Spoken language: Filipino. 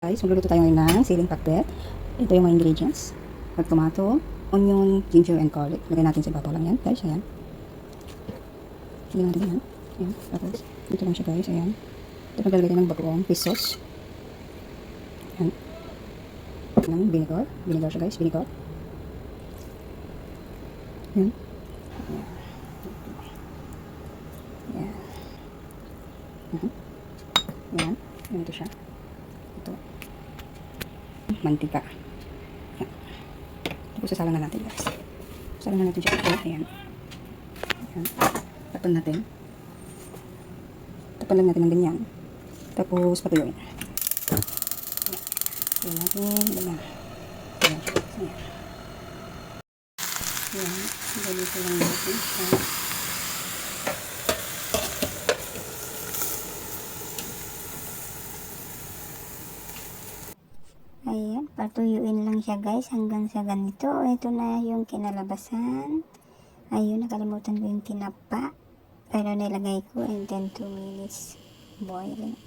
Guys, magluluto tayo ngayon ng siling pakbet. Ito yung mga ingredients. Tomato, onion, ginger, and garlic. Lagay natin sa ibabaw lang yan, guys. Ayan. Lagay natin yan. Ayan. Tapos, dito lang siya, guys. Ayan. Ito maglalagay ng bagoong fish sauce. Ayan. Ng vinegar. Vinegar siya, guys. Vinegar. Ayan. Ayan. Ayan. Ayan. Ayan. Ito siya. Ito. Mantika. Ayan. Tapos sasalang na natin, guys. Sasalang na natin siya. Ito. Ayan. Ayan. Tapan natin. Tapan lang natin ng ganyan. Tapos patuyuin. Ayan natin. Ayan. Ayan. Ayan. Ayan. Ganito lang natin siya. Ayan, patuyuin lang siya guys hanggang sa ganito. Ito na yung kinalabasan. Ayun, nakalimutan ko yung tinapa. Pero nilagay ko and then 2 minutes boiling.